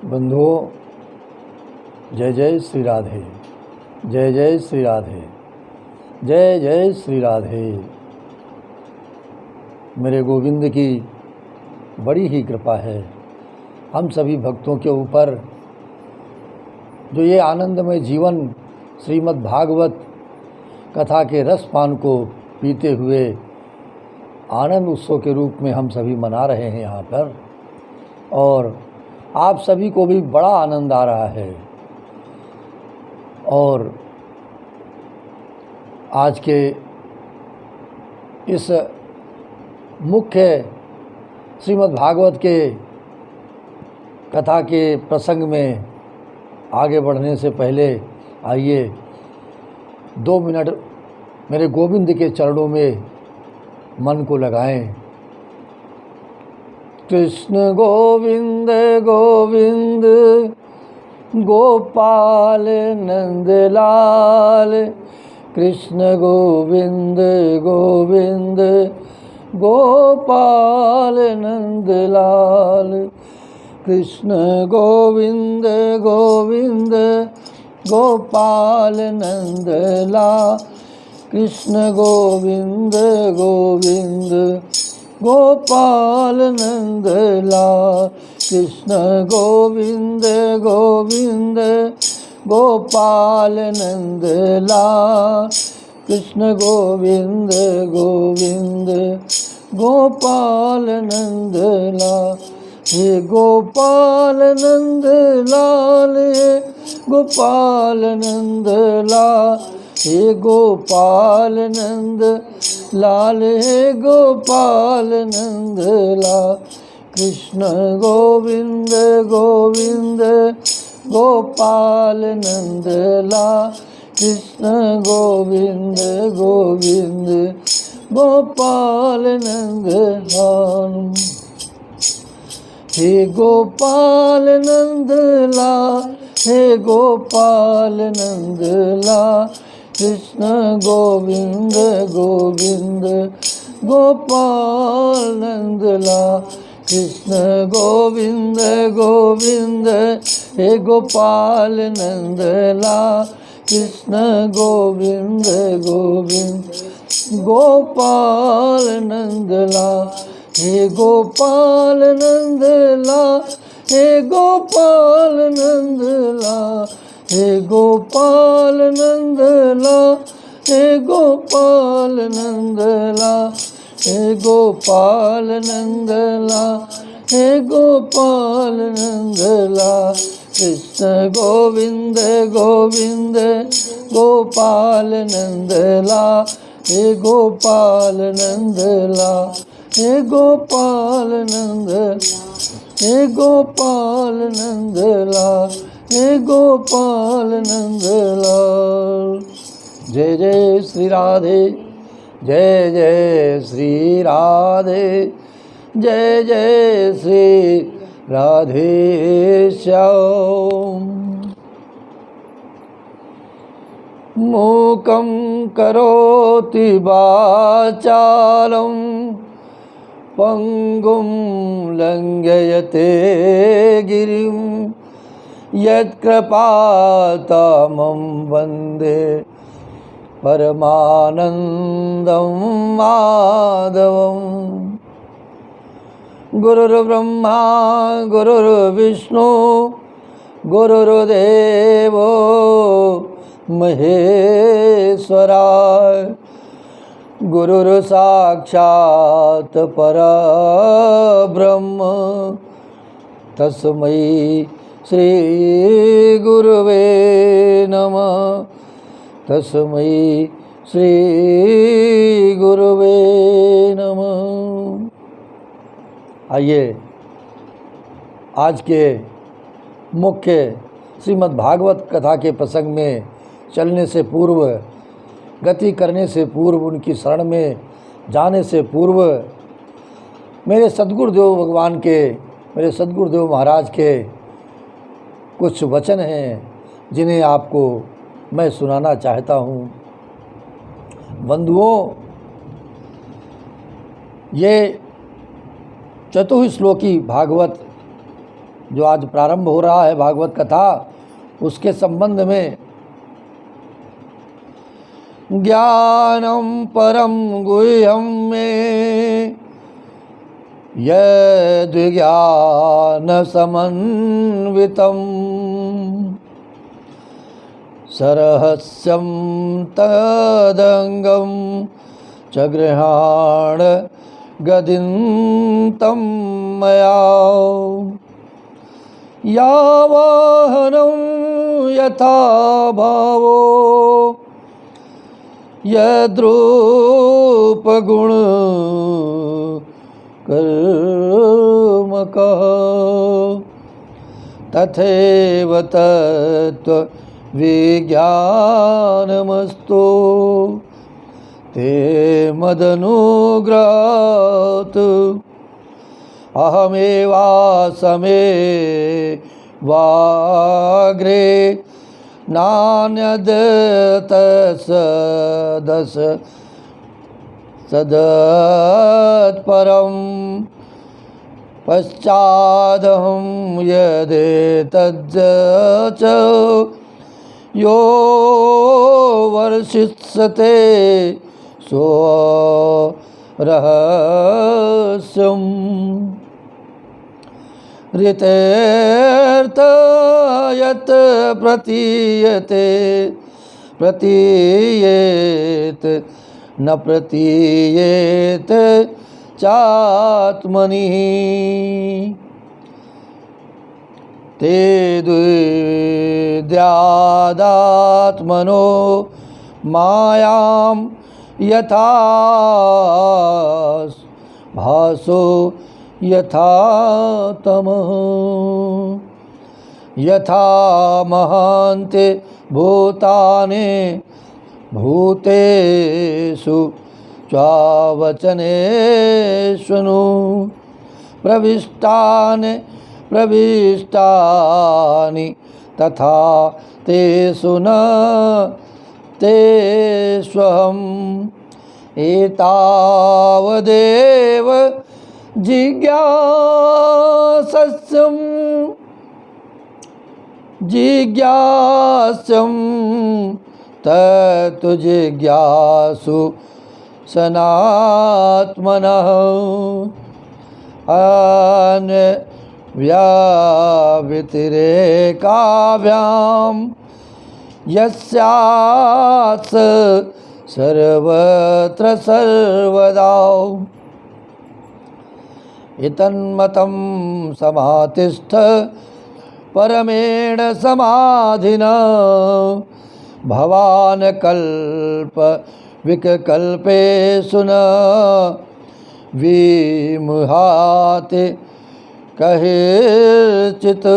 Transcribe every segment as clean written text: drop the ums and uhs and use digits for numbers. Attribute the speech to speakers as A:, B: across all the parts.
A: बंधुओं, जय जय श्री राधे, जय जय श्री राधे, जय जय श्री राधे। मेरे गोविंद की बड़ी ही कृपा है हम सभी भक्तों के ऊपर, जो ये आनंदमय जीवन श्रीमद् भागवत कथा के रसपान को पीते हुए आनंद उत्सव के रूप में हम सभी मना रहे हैं यहाँ पर, और आप सभी को भी बड़ा आनंद आ रहा है। और आज के इस मुख्य श्रीमद् भागवत के कथा के प्रसंग में आगे बढ़ने से पहले आइए 2 मिनट मेरे गोविंद के चरणों में मन को लगाएं। कृष्ण गोविंद गोविंद गोपाल नंदलाल, कृष्ण गोविंद गोविंद गोपाल नंदलाल, कृष्ण गोविंद गोविंद गोपाल नंदलाल, कृष्ण गोविंद गोविंद गोपाल नंदलाल, कृष्ण गोविंद गोविंद गोपाल नंदलाल, कृष्ण गोविंद गोविंद गोपाल नंदलाल। हे गोपाल नंदलाल, हे गोपाल नंदलाल, हे गोपाल नंद लाल, हे गोपाल नंदलाल, कृष्ण गोविंद गोविंद गोपाल नंदलाल, कृष्ण गोविंद गोविंद गोपाल नंदलाल। हे गोपाल नंदलाल, हे गोपाल नंदलाल, कृष्ण गोविंद गोविंद गोपाल नंदलाल, कृष्ण गोविंद गोविंद हे गोपाल नंदलाल, कृष्ण गोविंद गोविंद गोपाल नंदलाल। हे गोपाल नंदलाल, हे गोपाल नंदलाल, हे गोपाल नंदलाल, हे गोपाल नंदलाल, हे गोपाल नंदलाल, हे गोपाल नंदलाल, कृष्ण गोविंद गोविंद गोपाल नंदलाल, हे गोपाल नंदलाल, हे गोपाल नंदलाल, हे गोपाल नंदलाल, हे गोपाल नंदलाल। जय जय श्री राधे, जय जय श्री राधे, जय जय श्री राधे श्याम। मूकं करोति वाचालं पंगुं लंघयते गिरिं, यत्कृपातमं वन्दे परमानन्दं माधवं। गुरुर्ब्रह्मा गुरुर्विष्णु गुरुर्देवो महेश्वराय, गुरुर्साक्षात् परब्रह्म, तस्मै श्री गुरुवे नमः, तस्मै श्री गुरुवे नमः। आइए आज के मुख्य श्रीमद् भागवत कथा के प्रसंग में चलने से पूर्व, गति करने से पूर्व, उनकी शरण में जाने से पूर्व मेरे सद्गुरुदेव भगवान के, मेरे सद्गुरुदेव महाराज के कुछ वचन हैं जिन्हें आपको मैं सुनाना चाहता हूँ। बंधुओं, ये चतुश्लोकी भागवत जो आज प्रारंभ हो रहा है भागवत कथा, उसके संबंध में ज्ञानम परम गुह्यम में यद्विज्ञान समन्वितम सरहस्यम तदंगम च गृहाण गदिन्तं मया यावाहनं यथा भावो यद्रूपगुण कर्मकः तथैव तत्त्वविज्ञानमस्तु ते मदनुग्रहात् अहमेवासमे वाग्रे नान्यदतसदस सदत्परं पश्चादहं यदेतज्ज च यो वर्षिष्यते सो रहस्यम् ऋतेर्थ यत् प्रतीयेत न प्रतीयेत चात्मनि ते द्विद्यादात्मनो मायां यथा भासो यथा तमः यथा महान्ते भूतानि भूतेषु च्वावचनेष्वनु प्रविष्टानि तथा तेषु न तेष्वहम् एतावदेव जिज्ञास्यं तत्तु जिज्ञासु सनात्मनः अन्यव्यतिरेकाभ्यां यस्यात् सर्वत्र सर्वदा इतन्मतं समातिष्ठ परमेण समाधिना भवान् कल्प विकल्पेषु न विमुहाति कहिचित्।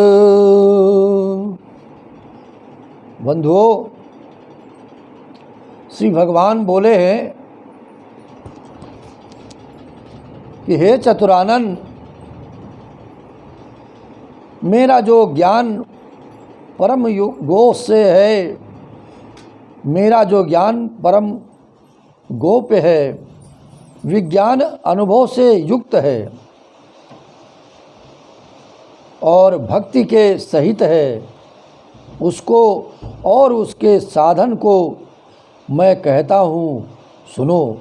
A: बंधुओं, श्री भगवान बोले हैं कि हे चतुरानन, मेरा जो ज्ञान परम गो से है, मेरा जो ज्ञान परम गोप्य है, विज्ञान अनुभव से युक्त है और भक्ति के सहित है, उसको और उसके साधन को मैं कहता हूँ सुनो।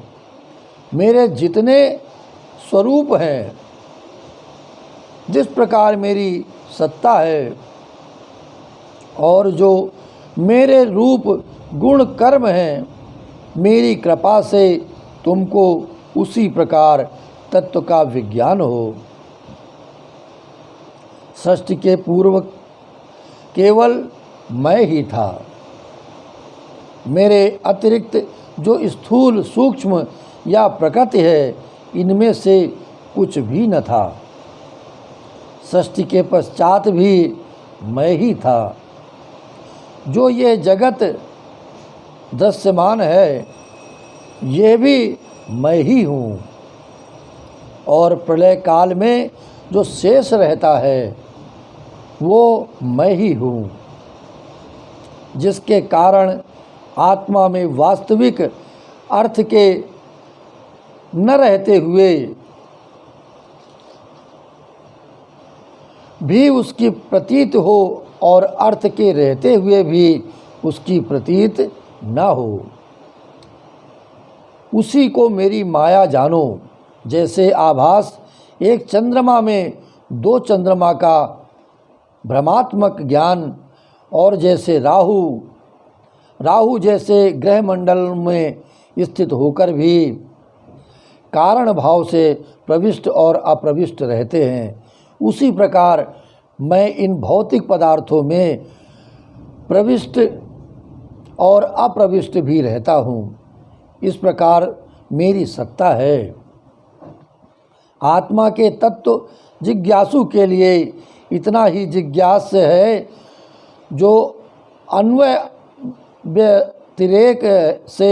A: मेरे जितने स्वरूप हैं, जिस प्रकार मेरी सत्ता है और जो मेरे रूप गुण कर्म हैं, मेरी कृपा से तुमको उसी प्रकार तत्व का विज्ञान हो। सृष्टि के पूर्व केवल मैं ही था, मेरे अतिरिक्त जो स्थूल सूक्ष्म या प्रकृति है, इनमें से कुछ भी न था। सृष्टि के पश्चात भी मैं ही था। जो ये जगत दृश्यमान है, ये भी मैं ही हूँ और प्रलय काल में जो शेष रहता है, वो मैं ही हूँ, जिसके कारण आत्मा में वास्तविक अर्थ के न रहते हुए भी उसकी प्रतीत हो और अर्थ के रहते हुए भी उसकी प्रतीत न हो। उसी को मेरी माया जानो। जैसे आभास एक चंद्रमा में दो चंद्रमा का भ्रमात्मक ज्ञान, और जैसे राहु जैसे ग्रह मंडल में स्थित होकर भी कारण भाव से प्रविष्ट और अप्रविष्ट रहते हैं, उसी प्रकार मैं इन भौतिक पदार्थों में प्रविष्ट और अप्रविष्ट भी रहता हूँ। इस प्रकार मेरी सत्ता है। आत्मा के तत्व जिज्ञासु के लिए इतना ही जिज्ञास्य है, जो अन्वय व्यतिरेक से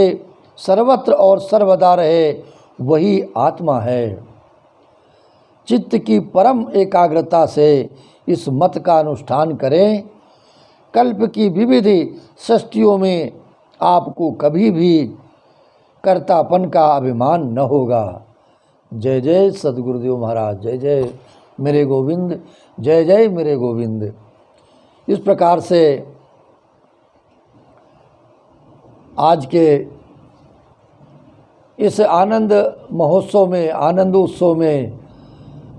A: सर्वत्र और सर्वदा रहे, वही आत्मा है। चित्त की परम एकाग्रता से इस मत का अनुष्ठान करें। कल्प की विविध सृष्टियों में आपको कभी भी कर्तापन का अभिमान न होगा। जय जय सद्गुरुदेव महाराज, जय जय मेरे गोविंद, जय जय मेरे गोविंद। इस प्रकार से आज के इस आनंद महोत्सव में, आनंद उत्सव में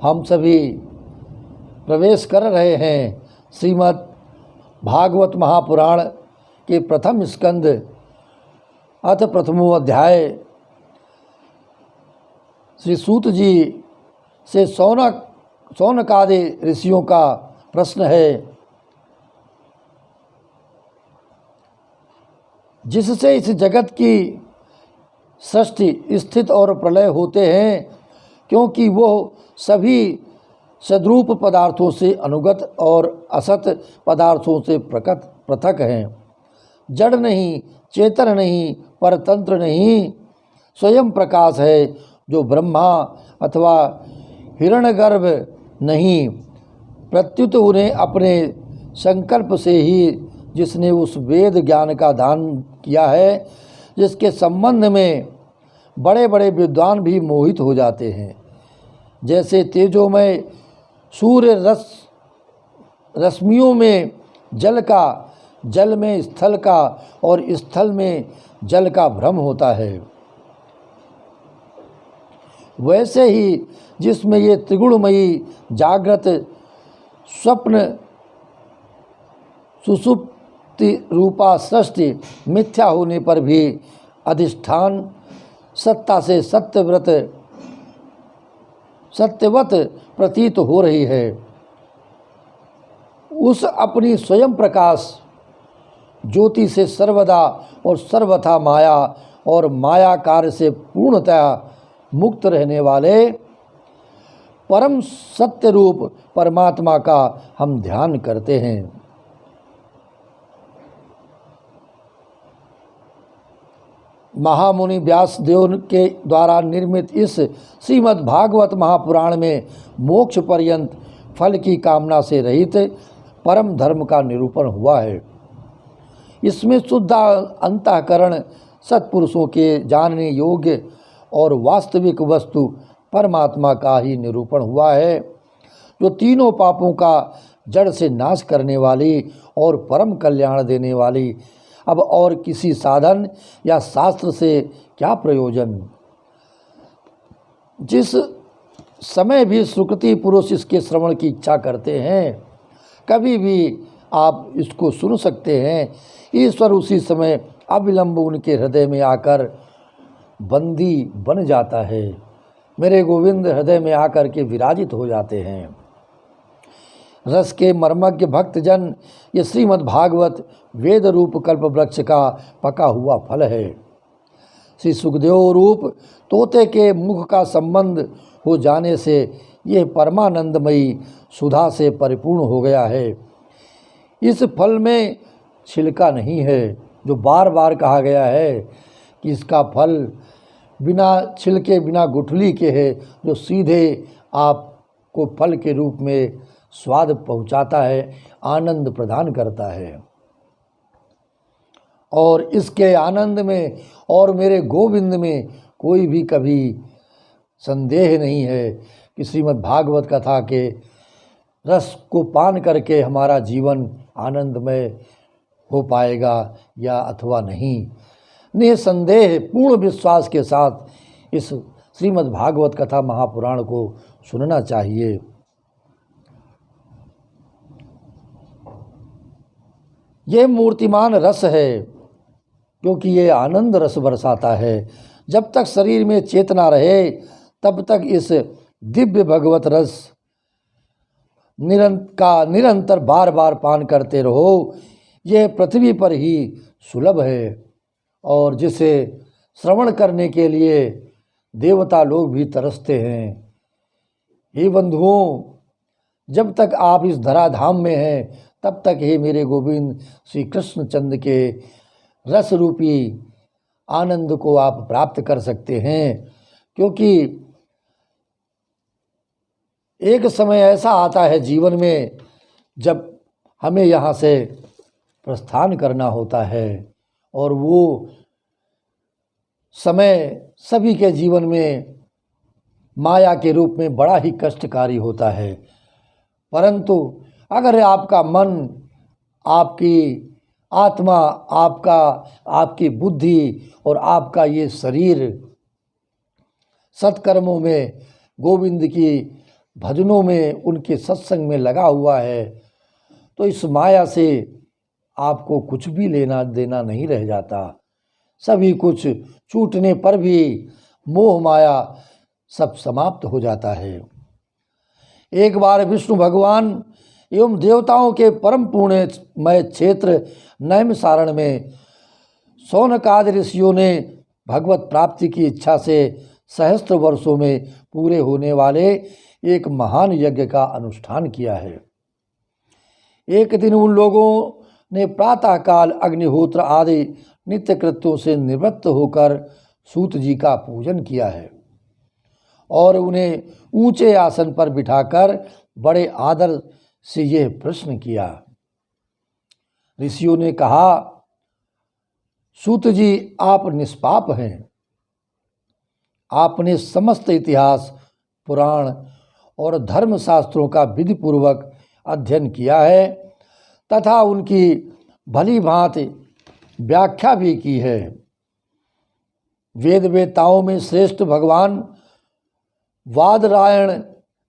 A: हम सभी प्रवेश कर रहे हैं। श्रीमद् भागवत महापुराण के प्रथम स्कंद अथ प्रथमो अध्याय। श्री सूत जी से सौनकादि ऋषियों का प्रश्न है, जिससे इस जगत की सृष्टि, स्थित और प्रलय होते हैं, क्योंकि वो सभी सद्रूप पदार्थों से अनुगत और असत पदार्थों से पृथक हैं। जड़ नहीं, चेतन नहीं, परतंत्र नहीं, स्वयं प्रकाश है, जो ब्रह्मा अथवा हिरण्यगर्भ नहीं। प्रत्युत उन्हें अपने संकल्प से ही जिसने उस वेद ज्ञान का दान किया है, जिसके संबंध में बड़े बड़े विद्वान भी मोहित हो जाते हैं। जैसे तेजोमय सूर्य रश्मियों में जल का, जल में स्थल का और स्थल में जल का भ्रम होता है, वैसे ही जिसमें ये त्रिगुणमयी जागृत, स्वप्न, सुषुप्ति रूपा सृष्टि मिथ्या होने पर भी अधिष्ठान सत्ता से सत्यवत प्रतीत हो रही है। उस अपनी स्वयं प्रकाश ज्योति से सर्वदा और सर्वथा माया और माया कार्य से पूर्णतया मुक्त रहने वाले परम सत्य रूप परमात्मा का हम ध्यान करते हैं। महामुनि व्यासदेव के द्वारा निर्मित इस श्रीमद् भागवत महापुराण में मोक्ष पर्यंत फल की कामना से रहित परम धर्म का निरूपण हुआ है। इसमें शुद्ध अंतःकरण सत्पुरुषों के जानने योग्य और वास्तविक वस्तु परमात्मा का ही निरूपण हुआ है, जो तीनों पापों का जड़ से नाश करने वाली और परम कल्याण देने वाली। अब और किसी साधन या शास्त्र से क्या प्रयोजन। जिस समय भी सुकृति पुरुष इसके श्रवण की इच्छा करते हैं, कभी भी आप इसको सुन सकते हैं। ईश्वर उसी समय अविलंब उनके हृदय में आकर बंदी बन जाता है। मेरे गोविंद हृदय में आकर के विराजित हो जाते हैं। रस के मर्मज्ञ भक्तजन, ये श्रीमद् भागवत वेद रूप कल्प वृक्ष का पका हुआ फल है। श्री सुखदेव रूप तोते के मुख का संबंध हो जाने से यह परमानंदमयी सुधा से परिपूर्ण हो गया है। इस फल में छिलका नहीं है, जो बार बार कहा गया है कि इसका फल बिना छिलके, बिना गुठली के है, जो सीधे आपको फल के रूप में स्वाद पहुंचाता है, आनंद प्रदान करता है। और इसके आनंद में और मेरे गोविंद में कोई भी कभी संदेह नहीं है कि श्रीमद् भागवत कथा के रस को पान करके हमारा जीवन आनंदमय हो पाएगा या अथवा नहीं। निसंदेह पूर्ण विश्वास के साथ इस श्रीमद् भागवत कथा महापुराण को सुनना चाहिए। ये मूर्तिमान रस है क्योंकि ये आनंद रस बरसाता है। जब तक शरीर में चेतना रहे तब तक इस दिव्य भगवत रस निरंतर बार बार पान करते रहो। यह पृथ्वी पर ही सुलभ है और जिसे श्रवण करने के लिए देवता लोग भी तरसते हैं। हे बंधुओं, जब तक आप इस धराधाम में हैं तब तक हे मेरे गोविंद श्री कृष्ण चंद्र के रस रूपी आनंद को आप प्राप्त कर सकते हैं। क्योंकि एक समय ऐसा आता है जीवन में जब हमें यहाँ से प्रस्थान करना होता है और वो समय सभी के जीवन में माया के रूप में बड़ा ही कष्टकारी होता है। परंतु अगर आपका मन, आपकी आत्मा, आपकी बुद्धि और आपका ये शरीर सत्कर्मों में, गोविंद की भजनों में, उनके सत्संग में लगा हुआ है तो इस माया से आपको कुछ भी लेना देना नहीं रह जाता। सभी कुछ छूटने पर भी मोह माया सब समाप्त हो जाता है। एक बार विष्णु भगवान एवं देवताओं के परम पुण्यमय क्षेत्र नैमिषारण्य में शौनकादि ऋषियों ने भगवत प्राप्ति की इच्छा से सहस्त्र वर्षों में पूरे होने वाले एक महान यज्ञ का अनुष्ठान किया है। एक दिन उन लोगों ने प्रातःकाल अग्निहोत्र आदि नित्य कृत्यों से निवृत्त होकर सूत जी का पूजन किया है और उन्हें ऊंचे आसन पर बिठाकर बड़े आदर से यह प्रश्न किया। ऋषियों ने कहा, सूत जी, आप निष्पाप हैं। आपने समस्त इतिहास, पुराण और धर्मशास्त्रों का विधिपूर्वक अध्ययन किया है तथा उनकी भली भांति व्याख्या भी की है। वेद वेताओं में श्रेष्ठ भगवान वादरायण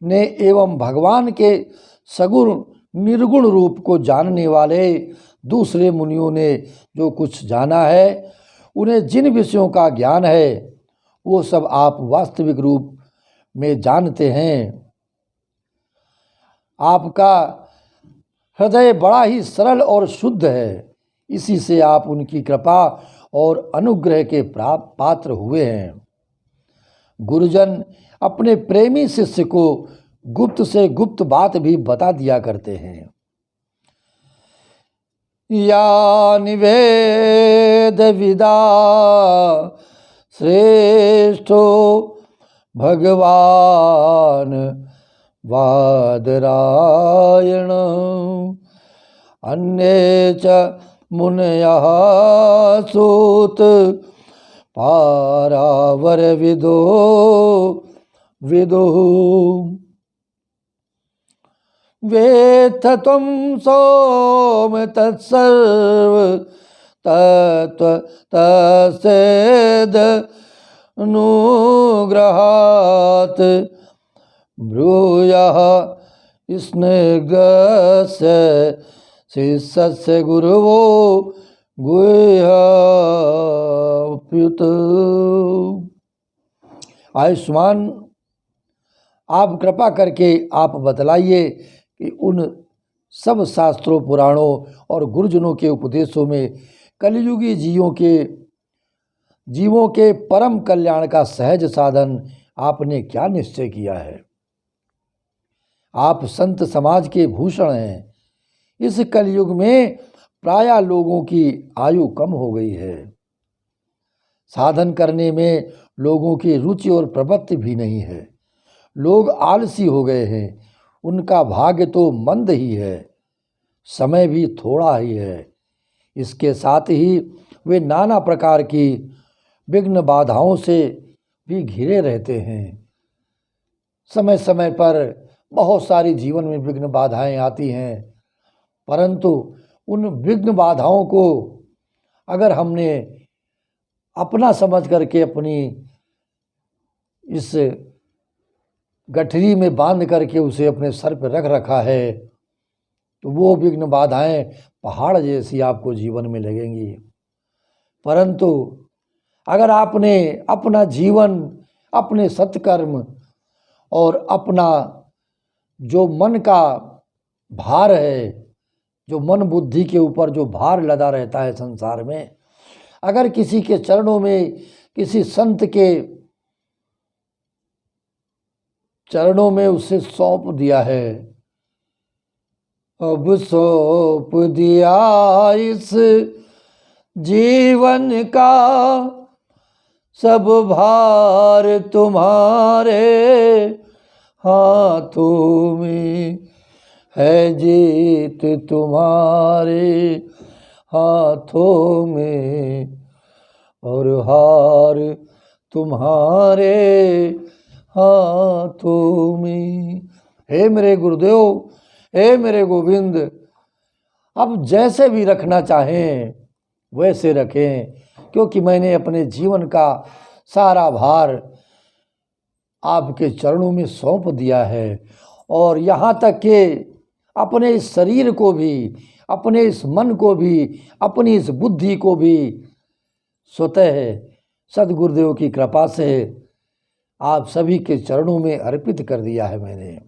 A: ने एवं भगवान के सगुण निर्गुण रूप को जानने वाले दूसरे मुनियों ने जो कुछ जाना है, उन्हें जिन विषयों का ज्ञान है वो सब आप वास्तविक रूप में जानते हैं। आपका हृदय बड़ा ही सरल और शुद्ध है, इसी से आप उनकी कृपा और अनुग्रह के पात्र हुए हैं। गुरुजन अपने प्रेमी शिष्य को गुप्त से गुप्त बात भी बता दिया करते हैं। या निवेद विदा श्रेष्ठो भगवान वादरायण अन्ये च मुनयः सूत पारावर विदुः वेत्थ त्वं सोम तत्सर्व तस्येदनुग्रहात् ब्रूयः स्निग्धस्य शिष्यस्य गुरवो गुह्यप्युत। आयुष्मान, आप कृपा करके आप बतलाइए कि उन सब शास्त्रों, पुराणों और गुरुजनों के उपदेशों में कलियुगी जीवों के परम कल्याण का सहज साधन आपने क्या निश्चय किया है। आप संत समाज के भूषण हैं। इस कलयुग में प्रायः लोगों की आयु कम हो गई है। साधन करने में लोगों की रुचि और प्रवृत्ति भी नहीं है। लोग आलसी हो गए हैं। उनका भाग्य तो मंद ही है, समय भी थोड़ा ही है। इसके साथ ही वे नाना प्रकार की विघ्न बाधाओं से भी घिरे रहते हैं। समय समय पर बहुत सारी जीवन में विघ्न बाधाएं आती हैं, परंतु उन विघ्न बाधाओं को अगर हमने अपना समझ करके अपनी इस गठरी में बांध करके उसे अपने सर पर रख रखा है, तो वो विघ्न बाधाएं पहाड़ जैसी आपको जीवन में लगेंगी। परंतु अगर आपने अपना जीवन, अपने सत्कर्म और अपना जो मन का भार है, जो मन बुद्धि के ऊपर जो भार लदा रहता है संसार में, अगर किसी के चरणों में, किसी संत के चरणों में उसे सौंप दिया है, अब सौंप दिया इस जीवन का सब भार तुम्हारे हाथों में है, जीत तुम्हारे हाथों में और हार तुम्हारे हाथों में। हे मेरे गुरुदेव, हे मेरे गोविंद, अब जैसे भी रखना चाहें वैसे रखें, क्योंकि मैंने अपने जीवन का सारा भार आपके चरणों में सौंप दिया है। और यहाँ तक कि अपने इस शरीर को भी, अपने इस मन को भी, अपनी इस बुद्धि को भी स्वतः सद्गुरुदेव की कृपा से आप सभी के चरणों में अर्पित कर दिया है मैंने।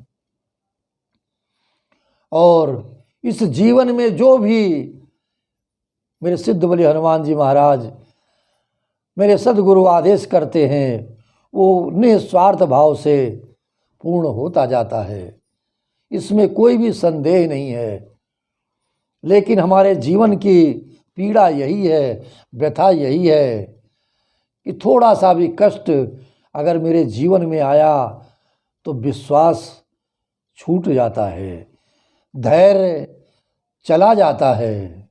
A: और इस जीवन में जो भी मेरे सिद्ध बलि हनुमान जी महाराज, मेरे सद्गुरु आदेश करते हैं, वो निस्वार्थ भाव से पूर्ण होता जाता है, इसमें कोई भी संदेह नहीं है। लेकिन हमारे जीवन की पीड़ा यही है, व्यथा यही है कि थोड़ा सा भी कष्ट अगर मेरे जीवन में आया तो विश्वास छूट जाता है, धैर्य चला जाता है,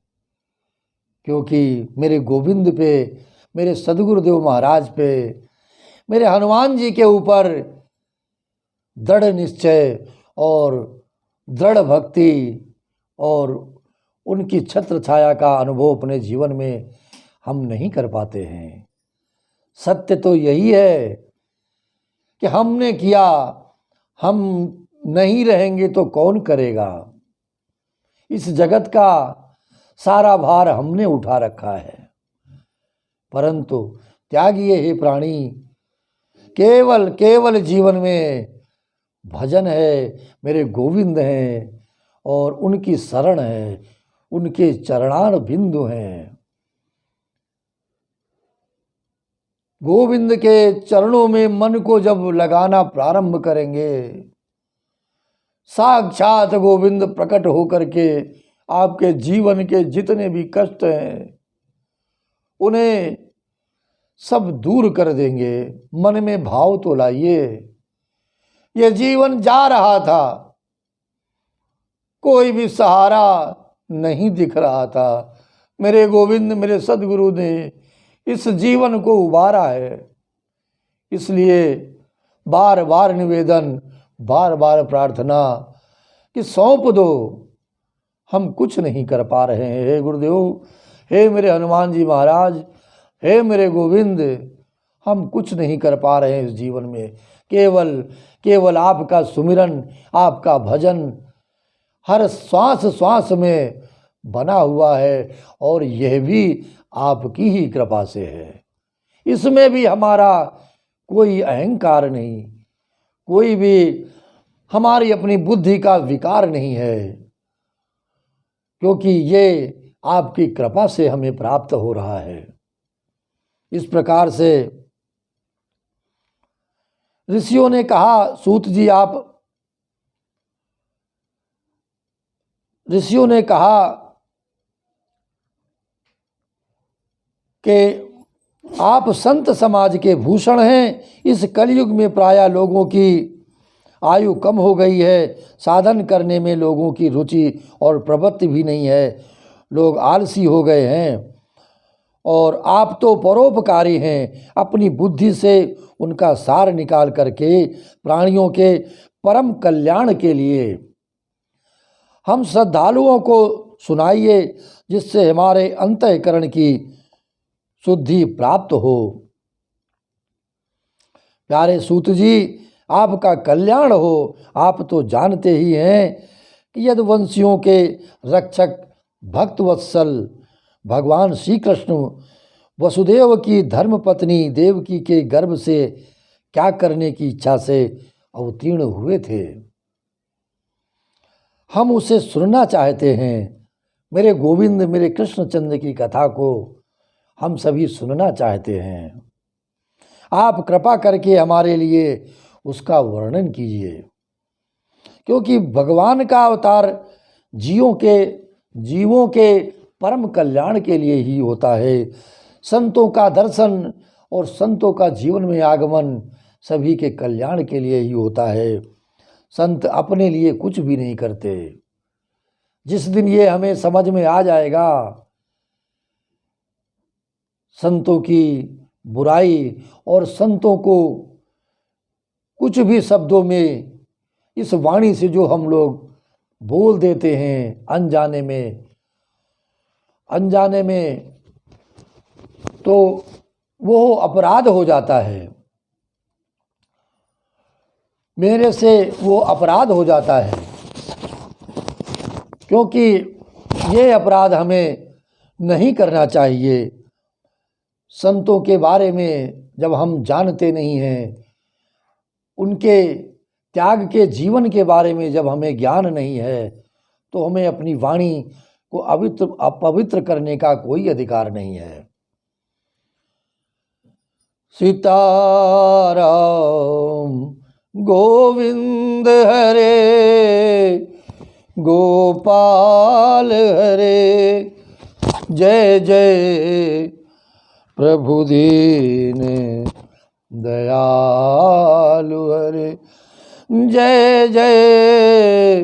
A: क्योंकि मेरे गोविंद पे, मेरे सद्गुरुदेव महाराज पे, मेरे हनुमान जी के ऊपर दृढ़ निश्चय और दृढ़ भक्ति और उनकी छत्र छाया का अनुभव अपने जीवन में हम नहीं कर पाते हैं। सत्य तो यही है कि हमने किया, हम नहीं रहेंगे तो कौन करेगा। इस जगत का सारा भार हमने उठा रखा है, परंतु त्यागिए हे प्राणी, केवल केवल जीवन में भजन है, मेरे गोविंद हैं और उनकी शरण है, उनके चरणार बिंदु हैं। गोविंद के चरणों में मन को जब लगाना प्रारंभ करेंगे, साक्षात गोविंद प्रकट होकर के आपके जीवन के जितने भी कष्ट हैं उन्हें सब दूर कर देंगे। मन में भाव तो लाइए, ये जीवन जा रहा था, कोई भी सहारा नहीं दिख रहा था, मेरे गोविंद, मेरे सद्गुरु ने इस जीवन को उबारा है। इसलिए बार बार निवेदन, बार बार प्रार्थना कि सौंप दो, हम कुछ नहीं कर पा रहे हैं। हे गुरुदेव, हे मेरे हनुमान जी महाराज, हे मेरे गोविंद, हम कुछ नहीं कर पा रहे हैं इस जीवन में। केवल केवल आपका सुमिरन, आपका भजन हर श्वास श्वास में बना हुआ है, और यह भी आपकी ही कृपा से है। इसमें भी हमारा कोई अहंकार नहीं, कोई भी हमारी अपनी बुद्धि का विकार नहीं है, क्योंकि ये आपकी कृपा से हमें प्राप्त हो रहा है। इस प्रकार से ऋषियों ने कहा, सूत जी आप, ऋषियों ने कहा कि आप संत समाज के भूषण हैं। इस कलयुग में प्रायः लोगों की आयु कम हो गई है, साधन करने में लोगों की रुचि और प्रवृत्ति भी नहीं है, लोग आलसी हो गए हैं, और आप तो परोपकारी हैं। अपनी बुद्धि से उनका सार निकाल करके प्राणियों के परम कल्याण के लिए। हम श्रद्धालुओं को सुनाइए जिससे हमारे अंतःकरण की शुद्धि प्राप्त हो। प्यारे सूत जी, आपका कल्याण हो। आप तो जानते ही हैं कि यदुवंशियों के रक्षक भक्त वत्सल भगवान श्री कृष्ण वसुदेव की धर्मपत्नी देवकी के गर्भ से क्या करने की इच्छा से अवतीर्ण हुए थे। हम उसे सुनना चाहते हैं। मेरे गोविंद, मेरे कृष्णचंद्र की कथा को हम सभी सुनना चाहते हैं। आप कृपा करके हमारे लिए उसका वर्णन कीजिए, क्योंकि भगवान का अवतार जीवों के परम कल्याण के लिए ही होता है। संतों का दर्शन और संतों का जीवन में आगमन सभी के कल्याण के लिए ही होता है। संत अपने लिए कुछ भी नहीं करते। जिस दिन ये हमें समझ में आ जाएगा संतों की बुराई और संतों को कुछ भी शब्दों में इस वाणी से जो हम लोग बोल देते हैं अनजाने में, तो वो अपराध हो जाता है। मेरे से वो अपराध हो जाता है, क्योंकि ये अपराध हमें नहीं करना चाहिए। संतों के बारे में जब हम जानते नहीं हैं, उनके त्याग के जीवन के बारे में जब हमें ज्ञान नहीं है, तो हमें अपनी वाणी को अपवित्र करने का कोई अधिकार नहीं है। सीताराम गोविंद हरे गोपाल हरे, जय जय प्रभु दीन दयालु हरे, जय जय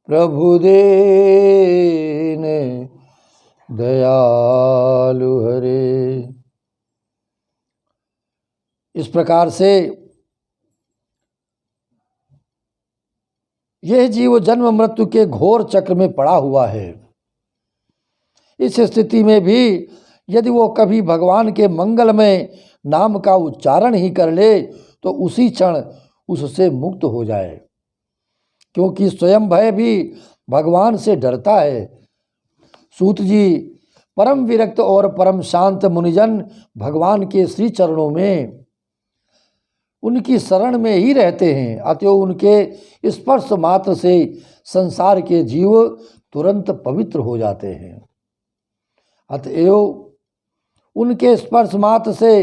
A: प्रभु दीन दयालु हरे। इस प्रकार से यह जीव जन्म मृत्यु के घोर चक्र में पड़ा हुआ है। इस स्थिति में भी यदि वो कभी भगवान के मंगलमय नाम का उच्चारण ही कर ले तो उसी क्षण उससे मुक्त हो जाए, क्योंकि स्वयं भय भी भगवान से डरता है। सूत जी, परम विरक्त और परम शांत मुनिजन भगवान के श्री चरणों में उनकी शरण में ही रहते हैं। अतएव उनके स्पर्श मात्र से संसार के जीव तुरंत पवित्र हो जाते हैं। अतएव उनके स्पर्श मात्र से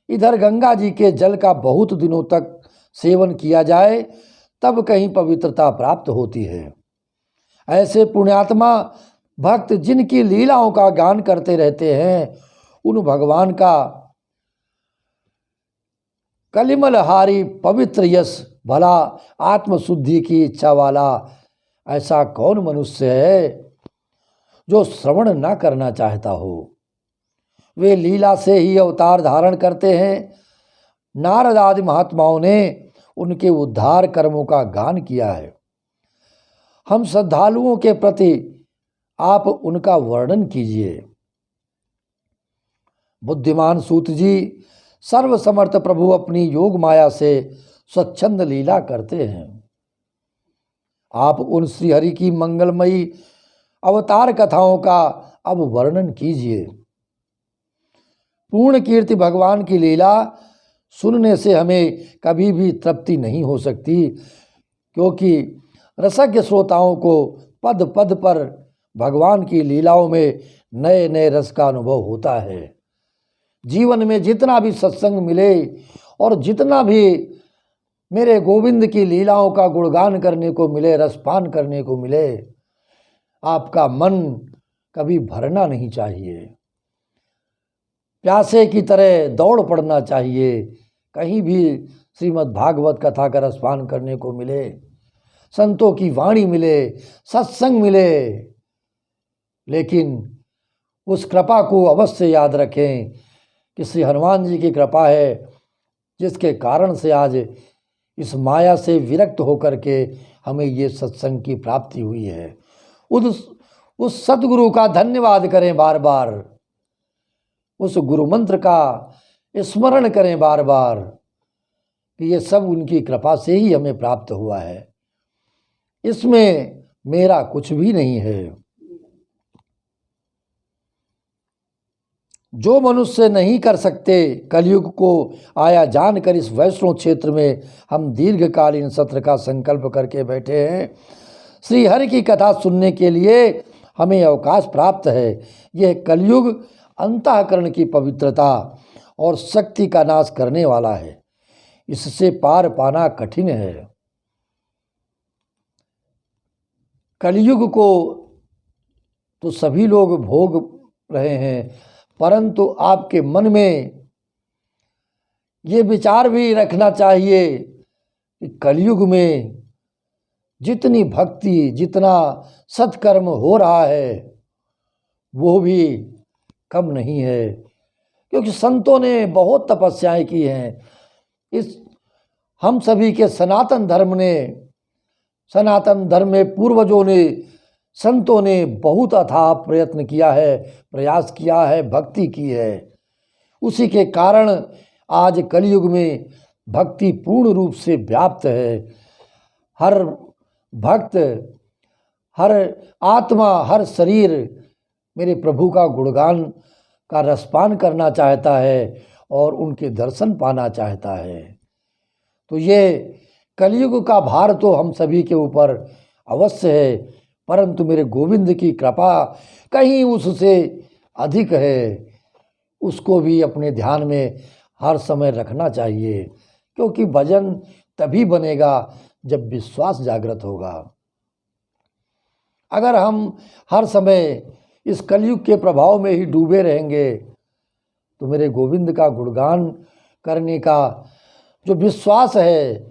A: इधर गंगा जी के जल का बहुत दिनों तक सेवन किया जाए तब कहीं पवित्रता प्राप्त होती है। ऐसे पुण्यात्मा भक्त जिनकी लीलाओं का गान करते रहते हैं, उन भगवान का कलिमलहारी पवित्र यश भला आत्मशुद्धि की इच्छा वाला ऐसा कौन मनुष्य है जो श्रवण न करना चाहता हो। वे लीला से ही अवतार धारण करते हैं। नारद आदि महात्माओं ने उनके उद्धार कर्मों का गान किया है। हम श्रद्धालुओं के प्रति आप उनका वर्णन कीजिए। बुद्धिमान सूत जी, सर्वसमर्थ प्रभु अपनी योग माया से स्वच्छंद लीला करते हैं। आप उन श्रीहरि की मंगलमयी अवतार कथाओं का अब वर्णन कीजिए। पूर्ण कीर्ति भगवान की लीला सुनने से हमें कभी भी तृप्ति नहीं हो सकती, क्योंकि रसज्ञ श्रोताओं को पद पद पर भगवान की लीलाओं में नए नए रस का अनुभव होता है। जीवन में जितना भी सत्संग मिले और जितना भी मेरे गोविंद की लीलाओं का गुणगान करने को मिले, रसपान करने को मिले, आपका मन कभी भरना नहीं चाहिए। प्यासे की तरह दौड़ पड़ना चाहिए। कहीं भी श्रीमद् भागवत कथा का रसपान करने को मिले, संतों की वाणी मिले, सत्संग मिले, लेकिन उस कृपा को अवश्य याद रखें कि श्री हनुमान जी की कृपा है, जिसके कारण से आज इस माया से विरक्त होकर के हमें ये सत्संग की प्राप्ति हुई है। उस सद्गुरु का धन्यवाद करें बार बार, उस गुरु मंत्र का स्मरण करें बार बार कि ये सब उनकी कृपा से ही हमें प्राप्त हुआ है, इसमें मेरा कुछ भी नहीं है। जो मनुष्य नहीं कर सकते, कलयुग को आया जानकर इस वैष्णव क्षेत्र में हम दीर्घकालीन सत्र का संकल्प करके बैठे हैं। श्री हरि की कथा सुनने के लिए हमें अवकाश प्राप्त है। यह कलयुग अंतःकरण की पवित्रता और शक्ति का नाश करने वाला है, इससे पार पाना कठिन है। कलयुग को तो सभी लोग भोग रहे हैं, परंतु आपके मन में ये विचार भी रखना चाहिए कि कलयुग में जितनी भक्ति, जितना सत्कर्म हो रहा है वो भी कम नहीं है, क्योंकि संतों ने बहुत तपस्याएं की हैं। इस हम सभी के सनातन धर्म में पूर्वजों ने, संतों ने बहुत अथाह प्रयत्न किया है, प्रयास किया है, भक्ति की है। उसी के कारण आज कलयुग में भक्ति पूर्ण रूप से व्याप्त है। हर भक्त, हर आत्मा, हर शरीर मेरे प्रभु का गुणगान का रसपान करना चाहता है और उनके दर्शन पाना चाहता है। तो ये कलयुग का भार तो हम सभी के ऊपर अवश्य है, परंतु मेरे गोविंद की कृपा कहीं उससे अधिक है। उसको भी अपने ध्यान में हर समय रखना चाहिए, क्योंकि भजन तभी बनेगा जब विश्वास जागृत होगा। अगर हम हर समय इस कलयुग के प्रभाव में ही डूबे रहेंगे तो मेरे गोविंद का गुणगान करने का जो विश्वास है,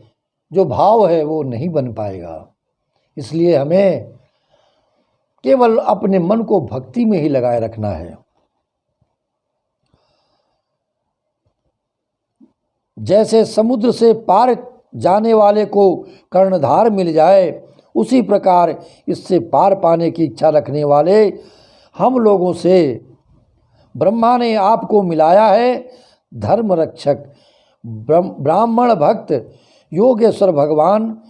A: जो भाव है, वो नहीं बन पाएगा। इसलिए हमें केवल अपने मन को भक्ति में ही लगाए रखना है। जैसे समुद्र से पार जाने वाले को कर्णधार मिल जाए, उसी प्रकार इससे पार पाने की इच्छा रखने वाले हम लोगों से ब्रह्मा ने आपको मिलाया है। धर्म रक्षक ब्राह्मण भक्त योगेश्वर भगवान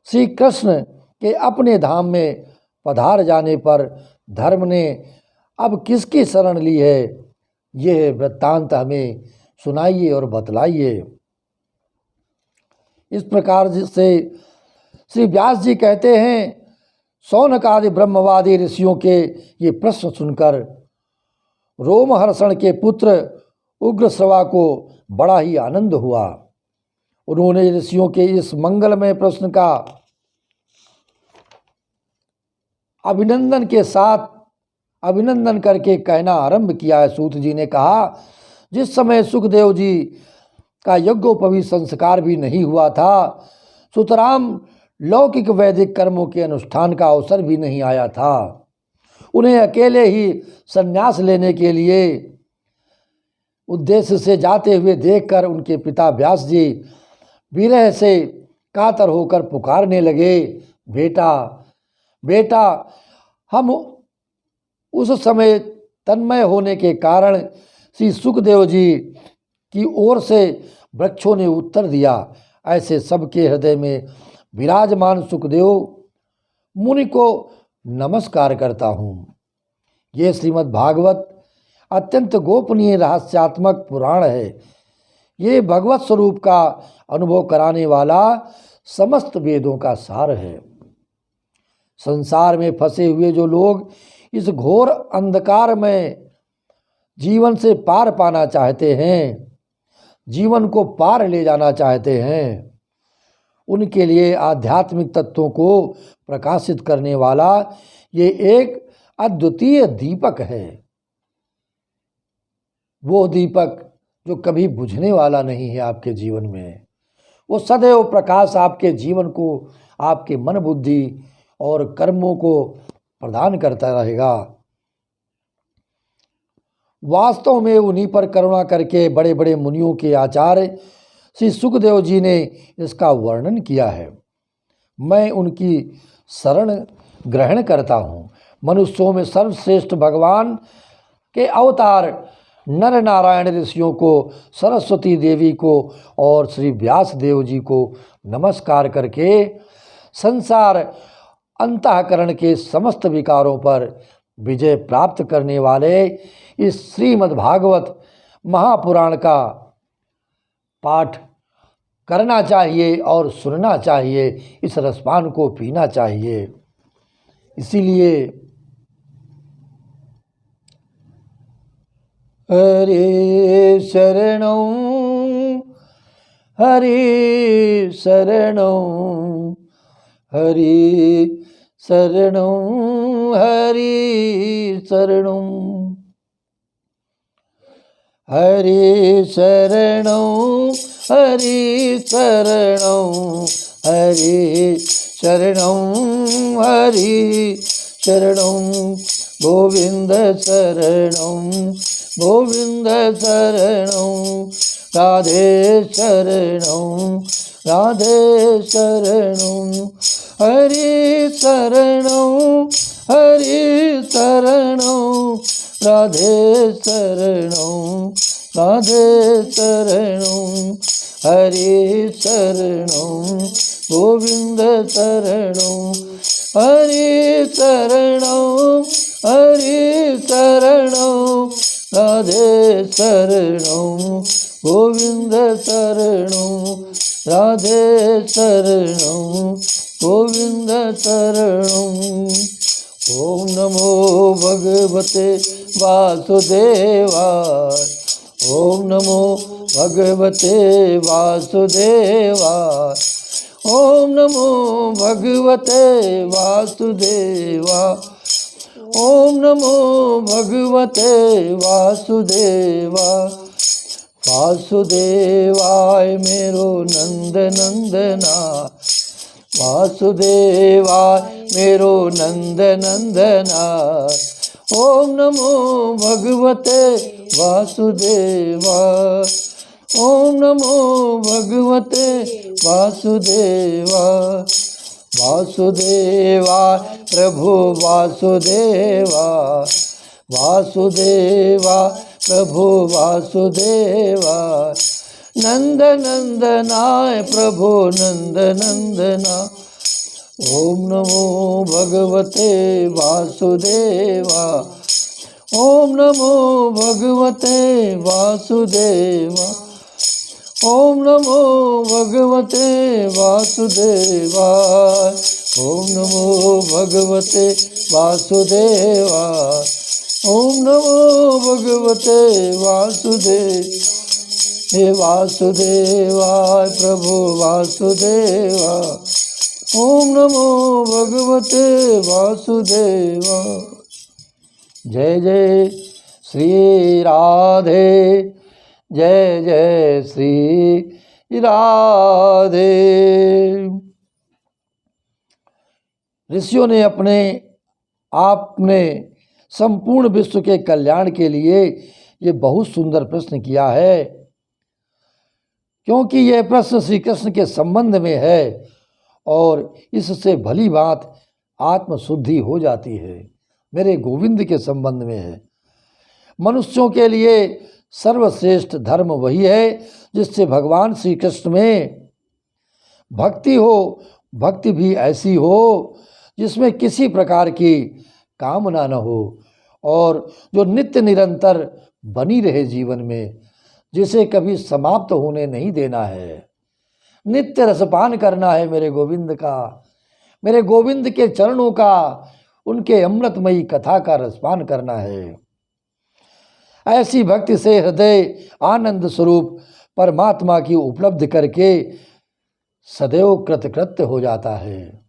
A: श्री कृष्ण के अपने धाम में पधार जाने पर धर्म ने अब किसकी शरण ली है, यह वृत्तांत हमें सुनाइए और बतलाइए। इस प्रकार से श्री व्यास जी कहते हैं, शौनक आदि ब्रह्मवादी ऋषियों के ये प्रश्न सुनकर रोमहर्षण के पुत्र उग्रश्रवा को बड़ा ही आनंद हुआ। उन्होंने ऋषियों के इस मंगलमय प्रश्न का अभिनंदन करके कहना आरंभ किया है। सूत जी ने कहा, जिस समय सुखदेव जी का यज्ञोपवीत संस्कार भी नहीं हुआ था, सुतराम लौकिक वैदिक कर्मों के अनुष्ठान का अवसर भी नहीं आया था। उन्हें अकेले ही संन्यास लेने के लिए उद्देश्य से जाते हुए देखकर उनके पिता व्यास जी विरह से कातर होकर पुकारने लगे, बेटा बेटा। हम उस समय तन्मय होने के कारण श्री सुखदेव जी की ओर से वृक्षों ने उत्तर दिया। ऐसे सबके हृदय में विराजमान सुखदेव मुनि को नमस्कार करता हूँ। ये श्रीमद् भागवत अत्यंत गोपनीय रहस्यात्मक पुराण है। ये भगवत स्वरूप का अनुभव कराने वाला समस्त वेदों का सार है। संसार में फंसे हुए जो लोग इस घोर अंधकार में जीवन से पार पाना चाहते हैं, जीवन को पार ले जाना चाहते हैं, उनके लिए आध्यात्मिक तत्वों को प्रकाशित करने वाला ये एक अद्वितीय दीपक है। वो दीपक जो कभी बुझने वाला नहीं है आपके जीवन में। वो सदैव प्रकाश आपके जीवन को, आपके मन बुद्धि और कर्मों को प्रदान करता रहेगा। वास्तव में उन्हीं पर करुणा करके बड़े बड़े मुनियों के आचार्य श्री सुखदेव जी ने इसका वर्णन किया है। मैं उनकी शरण ग्रहण करता हूँ। मनुष्यों में सर्वश्रेष्ठ भगवान के अवतार नर नारायण ऋषियों को, सरस्वती देवी को और श्री व्यास देव जी को नमस्कार करके संसार अंतःकरण के समस्त विकारों पर विजय प्राप्त करने वाले इस श्रीमद्भागवत महापुराण का पाठ करना चाहिए और सुनना चाहिए, इस रसपान को पीना चाहिए। इसीलिए हरे शरणं हरे शरणं हरे शरणं हरे शरणं हरे शरणं हरे शरणं हरे शरणं हरे शरणं गोविंद शरणं गोविंद शरणं राधे शरणं राधे शरणं हरे शरणं हरे शरणं राधे शरणं राधे शरणं हरे शरणं गोविंद शरणं हरे शरणं हरे शरणं राधे शरणं गोविंद शरणं राधे शरणं गोविंद शरणं। ओम नमो भगवते वासुदेवाय ओम नमो भगवते वासुदेवाय ओम नमो भगवते वासुदेवाय ओम नमो भगवते वासुदेवाय वासुदेवाय मेरो नंद नंदना वासुदेवाय मेरो नंद नंदना ओम नमो भगवते वासुदेवाय ओम नमो भगवते वासुदेवाय वासुदेवाय प्रभु वासुदेवाय वासुदेवाय प्रभु वासुदेवाय नंद नंदनाय प्रभु नंद नंदना ओम नमो भगवते वासुदेवाय ओम नमो भगवते वासुदेवाय ओम नमो भगवते वासुदेवाय ओम नमो भगवते वासुदेवाय ओम नमो भगवते वासुदेव हे वासुदेवाय प्रभु वासुदेवाय ओम नमो भगवते वासुदेवाय। जय जय श्री राधे जय जय श्री राधे। ऋषियों ने अपने आप में संपूर्ण विश्व के कल्याण के लिए ये बहुत सुंदर प्रश्न किया है, क्योंकि यह प्रश्न श्री कृष्ण के संबंध में है और इससे भली बात आत्मशुद्धि हो जाती है, मेरे गोविंद के संबंध में है। मनुष्यों के लिए सर्वश्रेष्ठ धर्म वही है जिससे भगवान श्री कृष्ण में भक्ति हो, भक्ति भी ऐसी हो जिसमें किसी प्रकार की कामना न हो और जो नित्य निरंतर बनी रहे जीवन में, जिसे कभी समाप्त होने नहीं देना है। नित्य रसपान करना है मेरे गोविंद का, मेरे गोविंद के चरणों का, उनके अमृतमयी कथा का रसपान करना है। ऐसी भक्ति से हृदय आनंद स्वरूप परमात्मा की उपलब्धि करके सदैव कृतकृत्य हो जाता है।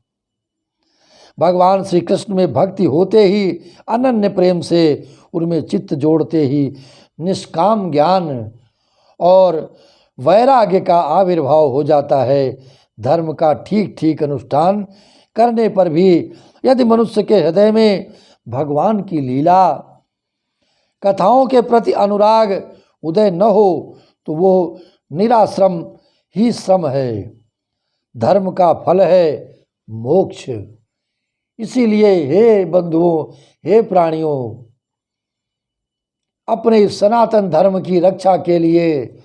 A: भगवान श्री कृष्ण में भक्ति होते ही अनन्य प्रेम से उनमें चित्त जोड़ते ही निष्काम ज्ञान और वैराग्य का आविर्भाव हो जाता है। धर्म का ठीक ठीक अनुष्ठान करने पर भी यदि मनुष्य के हृदय में भगवान की लीला कथाओं के प्रति अनुराग उदय न हो तो वो निराश्रम ही श्रम है, धर्म का फल है मोक्ष। इसीलिए हे बंधुओं, हे प्राणियों, अपने इस सनातन धर्म की रक्षा के लिए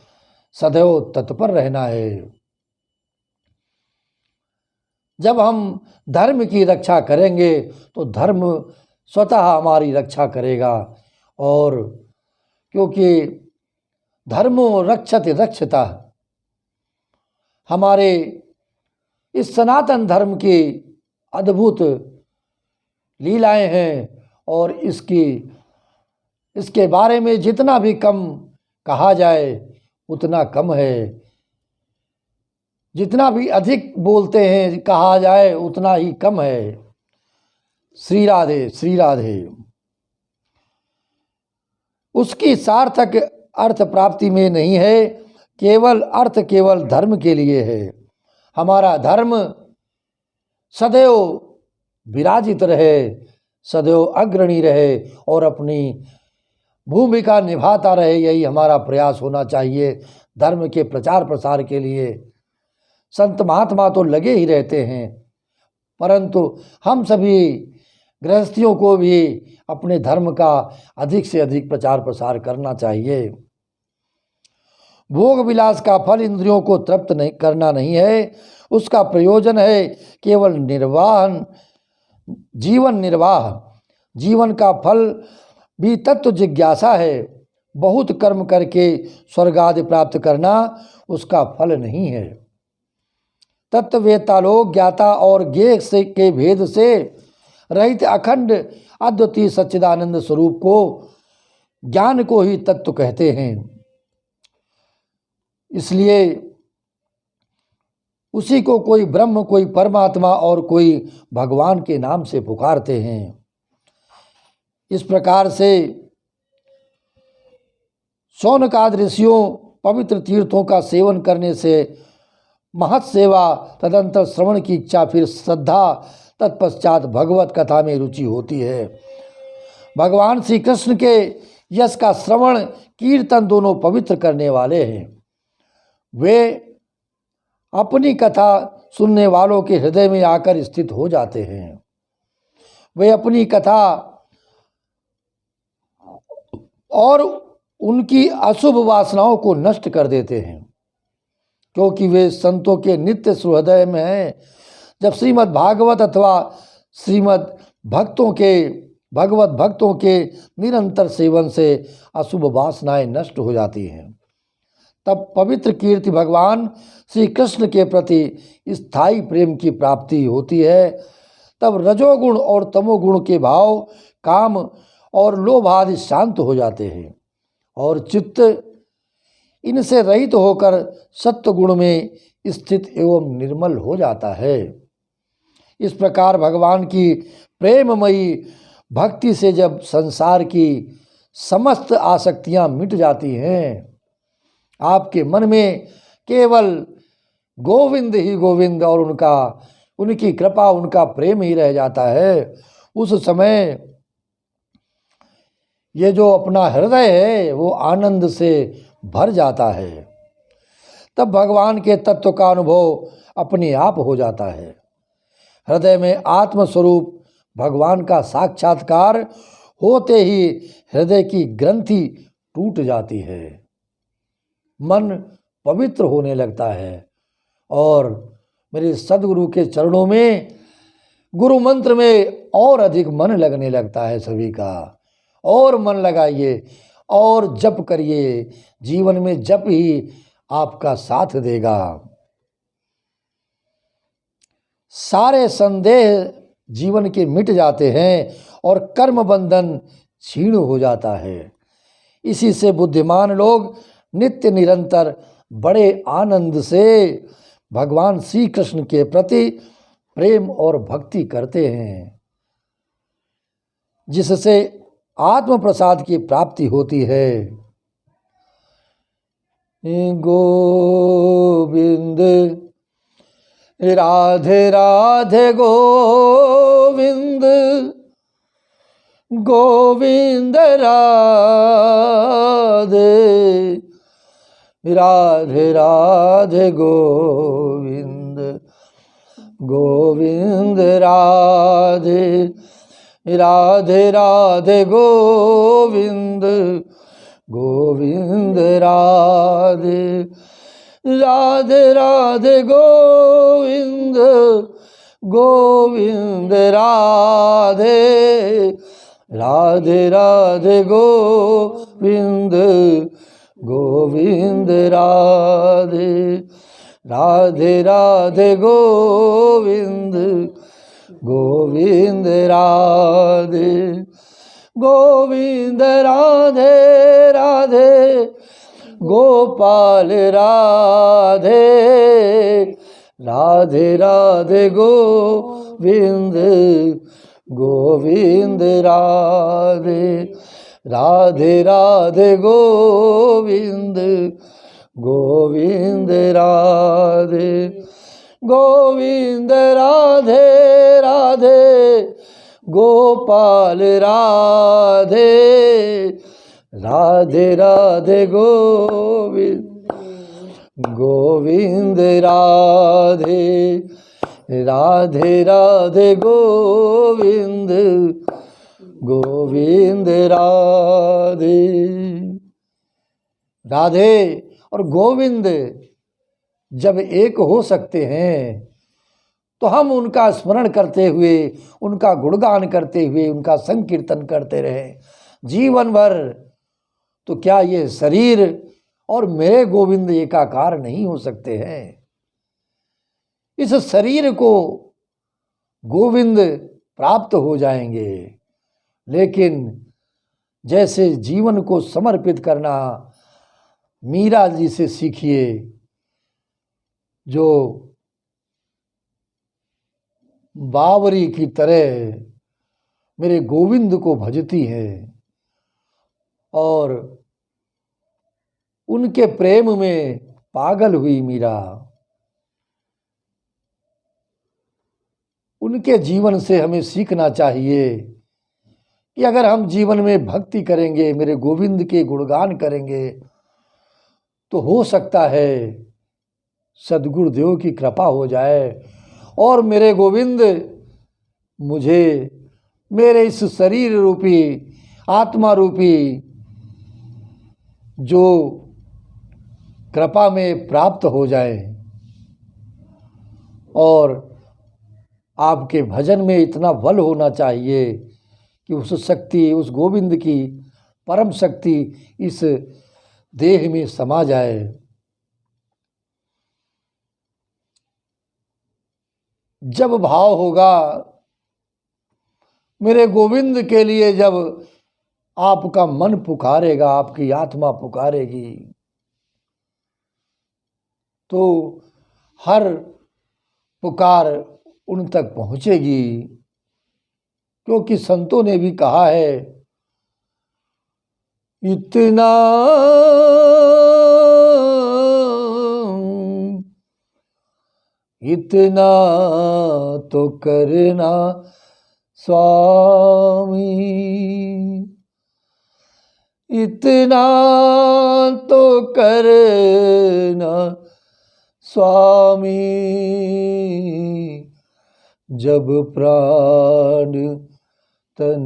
A: सदैव तत्पर रहना है। जब हम धर्म की रक्षा करेंगे तो धर्म स्वतः हमारी रक्षा करेगा। और क्योंकि धर्मो रक्षति रक्षता, हमारे इस सनातन धर्म की अद्भुत लीलाएं हैं और इसके बारे में जितना भी कम कहा जाए उतना कम है, जितना भी अधिक बोलते हैं कहा जाए उतना ही कम है। श्री राधे श्री राधे। उसकी सार्थक अर्थ प्राप्ति में नहीं है, केवल अर्थ केवल धर्म के लिए है। हमारा धर्म सदैव विराजित रहे, सदैव अग्रणी रहे और अपनी भूमिका निभाता रहे, यही हमारा प्रयास होना चाहिए। धर्म के प्रचार प्रसार के लिए संत महात्मा तो लगे ही रहते हैं, परंतु हम सभी गृहस्थियों को भी अपने धर्म का अधिक से अधिक प्रचार प्रसार करना चाहिए। भोग विलास का फल इंद्रियों को तृप्त नहीं करना नहीं है, उसका प्रयोजन है केवल जीवन निर्वाह। जीवन का फल भी तत्व जिज्ञासा है। बहुत कर्म करके स्वर्ग आदि प्राप्त करना उसका फल नहीं है। तत्ववेत्ता लोग ज्ञाता और ज्ञेय से के भेद से रहित अखंड अद्वितीय सच्चिदानंद स्वरूप को, ज्ञान को ही तत्व कहते हैं। इसलिए उसी को कोई ब्रह्म, कोई परमात्मा और कोई भगवान के नाम से पुकारते हैं। इस प्रकार से शौनकादि ऋषियों पवित्र तीर्थों का सेवन करने से महत सेवा, तदंतर श्रवण की इच्छा, फिर श्रद्धा, तत्पश्चात भगवत कथा में रुचि होती है। भगवान श्री कृष्ण के यश का श्रवण कीर्तन दोनों पवित्र करने वाले हैं। वे अपनी कथा सुनने वालों के हृदय में आकर स्थित हो जाते हैं। वे अपनी कथा और उनकी अशुभ वासनाओं को नष्ट कर देते हैं, क्योंकि वे संतों के नित्य सुहृदय में हैं। जब श्रीमद् भागवत अथवा श्रीमद् भगवत भक्तों के निरंतर सेवन से अशुभ वासनाएं नष्ट हो जाती हैं, तब पवित्र कीर्ति भगवान श्री कृष्ण के प्रति स्थायी प्रेम की प्राप्ति होती है। तब रजोगुण और तमोगुण के भाव, काम और लोभ आदि शांत हो जाते हैं और चित्त इनसे रहित होकर सत्व गुण में स्थित एवं निर्मल हो जाता है। इस प्रकार भगवान की प्रेममयी भक्ति से जब संसार की समस्त आसक्तियां मिट जाती हैं, आपके मन में केवल गोविंद ही गोविंद और उनकी कृपा, उनका प्रेम ही रह जाता है, उस समय ये जो अपना हृदय है वो आनंद से भर जाता है। तब भगवान के तत्व का अनुभव अपने आप हो जाता है। हृदय में आत्मस्वरूप भगवान का साक्षात्कार होते ही हृदय की ग्रंथि टूट जाती है, मन पवित्र होने लगता है और मेरे सदगुरु के चरणों में, गुरु मंत्र में और अधिक मन लगने लगता है सभी का। और मन लगाइए और जप करिए, जीवन में जप ही आपका साथ देगा। सारे संदेह जीवन के मिट जाते हैं और कर्म बंधन क्षीण हो जाता है। इसी से बुद्धिमान लोग नित्य निरंतर बड़े आनंद से भगवान श्री कृष्ण के प्रति प्रेम और भक्ति करते हैं, जिससे आत्म प्रसाद की प्राप्ति होती है। गोविंद राधे राधे गोविंद, गोविंद राधे राधे राधे गोविंद गोविंद राधे राधे राधे गोविंद गोविंद राधे राधे राधे गोविंद गोविंद राधे राधे राधे गोविंद गोविंद राधे राधे राधे गोविंद गोविंद राधे गोविंद राधे राधे गोपाल राधे राधे राधे गोविंद गोविंद राधे राधे राधे गोविंद गोविंद राधे गोविंद राधे राधे गोपाल राधे राधे राधे गोविंद गोविंद राधे राधे राधे गोविंद गोविंद राधे। राधे और गोविंद जब एक हो सकते हैं तो हम उनका स्मरण करते हुए, उनका गुणगान करते हुए, उनका संकीर्तन करते रहे जीवन भर, तो क्या ये शरीर और मेरे गोविंद एकाकार नहीं हो सकते हैं? इस शरीर को गोविंद प्राप्त हो जाएंगे, लेकिन जैसे जीवन को समर्पित करना मीरा जी से सीखिए, जो बावरी की तरह मेरे गोविंद को भजती है और उनके प्रेम में पागल हुई मीरा। उनके जीवन से हमें सीखना चाहिए कि अगर हम जीवन में भक्ति करेंगे, मेरे गोविंद के गुणगान करेंगे, तो हो सकता है सद्गुरुदेव की कृपा हो जाए और मेरे गोविंद मुझे मेरे इस शरीर रूपी, आत्मा रूपी जो कृपा में प्राप्त हो जाए। और आपके भजन में इतना बल होना चाहिए कि उस शक्ति, उस गोविंद की परम शक्ति इस देह में समा जाए। जब भाव होगा मेरे गोविंद के लिए, जब आपका मन पुकारेगा, आपकी आत्मा पुकारेगी, तो हर पुकार उन तक पहुंचेगी। क्योंकि संतों ने भी कहा है, इतना इतना तो करना स्वामी, इतना तो करना स्वामी, जब प्राण तन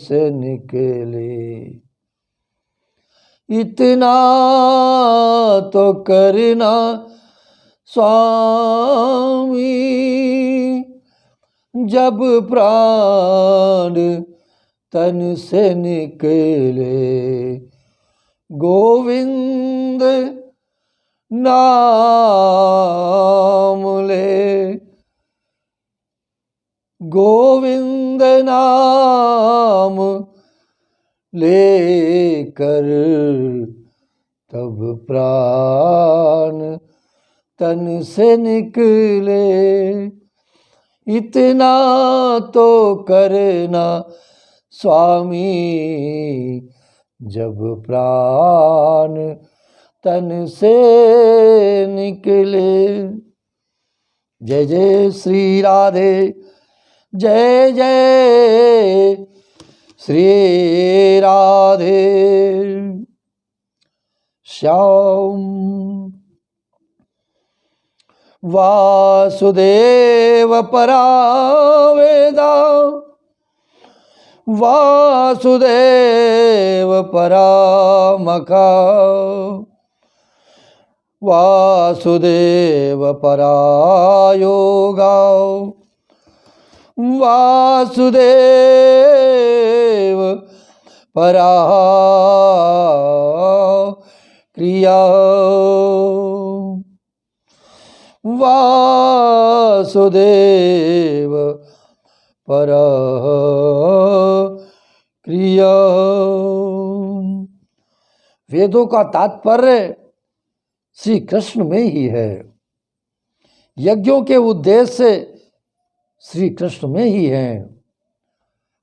A: से निकले। इतना तो करना स्वामी, जब प्राण तन से निकले। गोविंद नाम ले, गोविंद नाम लेकर तब प्राण तन से निकले। इतना तो करना स्वामी, जब प्राण तन से निकले। जय जय श्री राधे, जय जय श्री राधे। श्याम। वासुदेव परा वेदा, वासुदेव परामखा, वासुदेव परा योगा, वासुदेव परा क्रिया, वासुदेव परा क्रिया। वेदों का तात्पर्य श्री कृष्ण में ही है। यज्ञों के उद्देश्य श्री कृष्ण में ही हैं।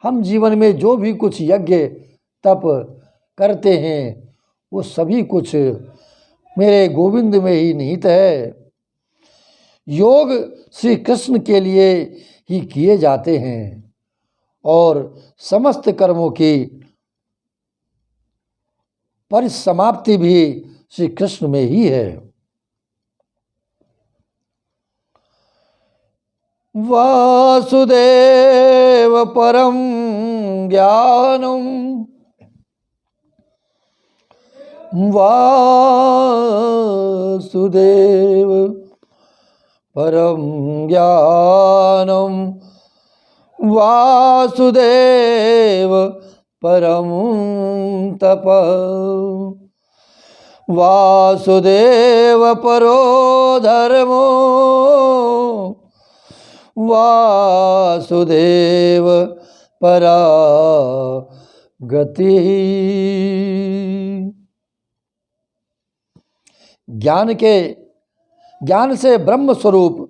A: हम जीवन में जो भी कुछ यज्ञ तप करते हैं वो सभी कुछ मेरे गोविंद में ही निहित है। योग श्री कृष्ण के लिए ही किए जाते हैं और समस्त कर्मों की परिसमाप्ति भी श्री कृष्ण में ही है। वासुदेव परम ज्ञानम, वासुदेव परम ज्ञानम, वासुदेव परम तप, वासुदेव परो धर्मो, वासुदेव परा गति। ज्ञान से ब्रह्म स्वरूप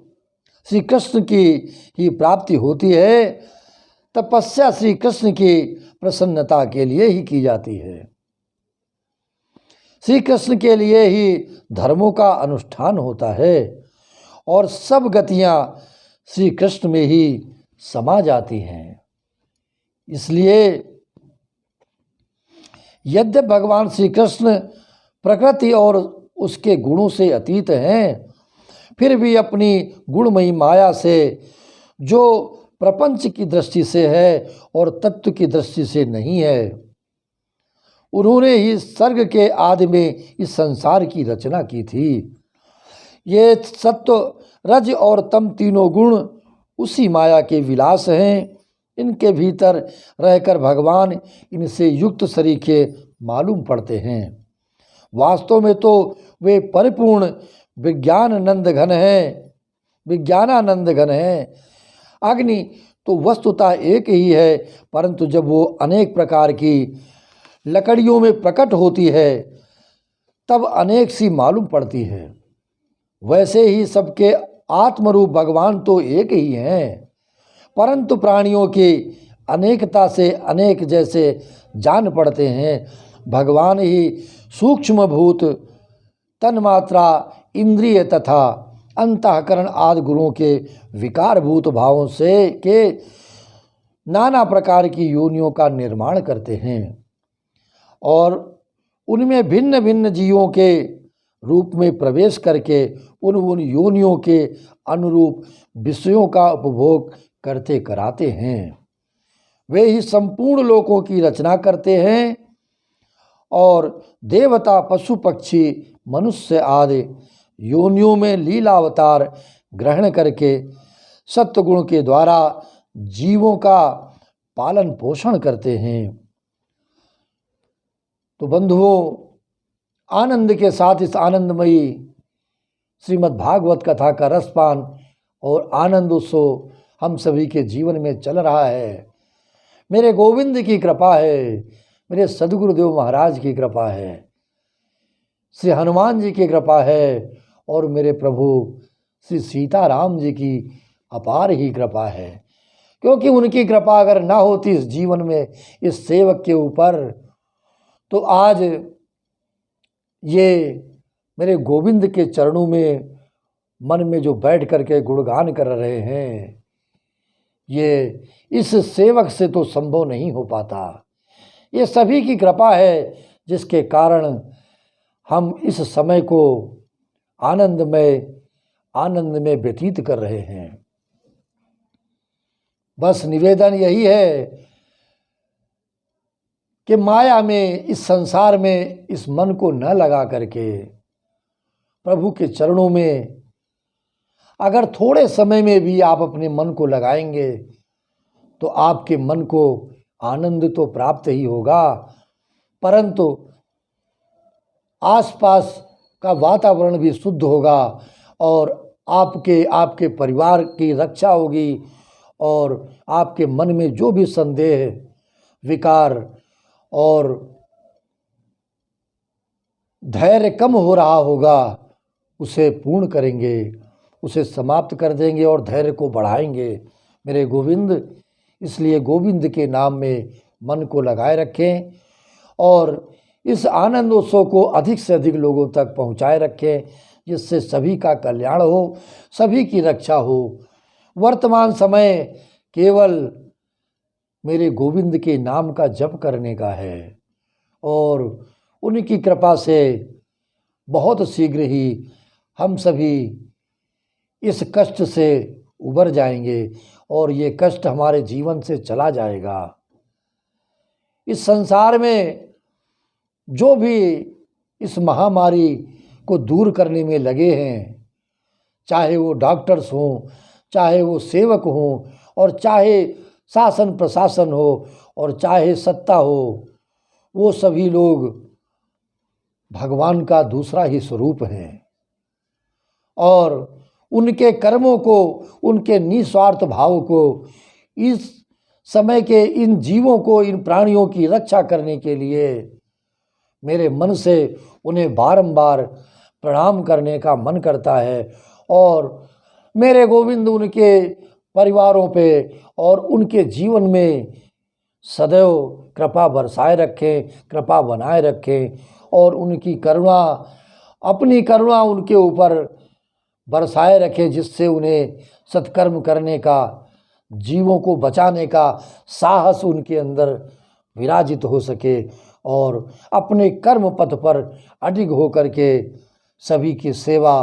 A: श्री कृष्ण की ही प्राप्ति होती है। तपस्या श्री कृष्ण की प्रसन्नता के लिए ही की जाती है। श्री कृष्ण के लिए ही धर्मों का अनुष्ठान होता है और सब गतियां श्री कृष्ण में ही समा जाती हैं। इसलिए यद्यपि भगवान श्री कृष्ण प्रकृति और उसके गुणों से अतीत हैं, फिर भी अपनी गुणमयी माया से जो प्रपंच की दृष्टि से है और तत्व की दृष्टि से नहीं है, उन्होंने ही सर्ग के आदि में इस संसार की रचना की थी। ये सत्व रज और तम तीनों गुण उसी माया के विलास हैं। इनके भीतर रहकर भगवान इनसे युक्त सरीखे मालूम पड़ते हैं। वास्तव में तो वे परिपूर्ण विज्ञानानंद घन है। अग्नि तो वस्तुतः एक ही है, परंतु जब वो अनेक प्रकार की लकड़ियों में प्रकट होती है तब अनेक सी मालूम पड़ती है। वैसे ही सबके आत्मरूप भगवान तो एक ही हैं, परंतु प्राणियों की अनेकता से अनेक जैसे जान पड़ते हैं। भगवान ही सूक्ष्म भूत तन्मात्रा इंद्रिय तथा अंतःकरण आदि गुणों के विकारभूत भावों से के नाना प्रकार की योनियों का निर्माण करते हैं और उनमें भिन्न भिन्न जीवों के रूप में प्रवेश करके उन योनियों के अनुरूप विषयों का उपभोग करते कराते हैं। वे ही संपूर्ण लोकों की रचना करते हैं और देवता पशु पक्षी मनुष्य आदि योनियों में लीलावतार ग्रहण करके सत्वगुण के द्वारा जीवों का पालन पोषण करते हैं। तो बंधुओं, आनंद के साथ इस आनंदमयी श्रीमद् भागवत कथा का रसपान और आनंद उत्सव हम सभी के जीवन में चल रहा है। मेरे गोविंद की कृपा है, मेरे सद्गुरुदेव महाराज की कृपा है, श्री हनुमान जी की कृपा है और मेरे प्रभु श्री सीताराम जी की अपार ही कृपा है। क्योंकि उनकी कृपा अगर ना होती इस जीवन में इस सेवक के ऊपर, तो आज ये मेरे गोविंद के चरणों में मन में जो बैठ करके गुणगान कर रहे हैं, ये इस सेवक से तो संभव नहीं हो पाता। ये सभी की कृपा है जिसके कारण हम इस समय को आनंद में व्यतीत कर रहे हैं। बस निवेदन यही है कि माया में, इस संसार में इस मन को न लगा करके प्रभु के चरणों में अगर थोड़े समय में भी आप अपने मन को लगाएंगे तो आपके मन को आनंद तो प्राप्त ही होगा, परंतु आसपास का वातावरण भी शुद्ध होगा और आपके परिवार की रक्षा होगी और आपके मन में जो भी संदेह, विकार और धैर्य कम हो रहा होगा उसे पूर्ण करेंगे, उसे समाप्त कर देंगे और धैर्य को बढ़ाएंगे मेरे गोविंद। इसलिए गोविंद के नाम में मन को लगाए रखें और इस आनंद उत्सव को अधिक से अधिक लोगों तक पहुंचाए रखें, जिससे सभी का कल्याण हो, सभी की रक्षा हो। वर्तमान समय केवल मेरे गोविंद के नाम का जप करने का है और उनकी कृपा से बहुत शीघ्र ही हम सभी इस कष्ट से उबर जाएंगे और ये कष्ट हमारे जीवन से चला जाएगा। इस संसार में जो भी इस महामारी को दूर करने में लगे हैं, चाहे वो डॉक्टर्स हों, चाहे वो सेवक हों और चाहे शासन प्रशासन हो और चाहे सत्ता हो, वो सभी लोग भगवान का दूसरा ही स्वरूप हैं और उनके कर्मों को, उनके निस्वार्थ भाव को इस समय के इन जीवों को, इन प्राणियों की रक्षा करने के लिए मेरे मन से उन्हें बारंबार प्रणाम करने का मन करता है और मेरे गोविंद उनके परिवारों पे और उनके जीवन में सदैव कृपा बरसाए रखें, कृपा बनाए रखें और उनकी करुणा, अपनी करुणा उनके ऊपर बरसाए रखें, जिससे उन्हें सत्कर्म करने का, जीवों को बचाने का साहस उनके अंदर विराजित हो सके और अपने कर्म पथ पर अडिग होकर के सभी की सेवा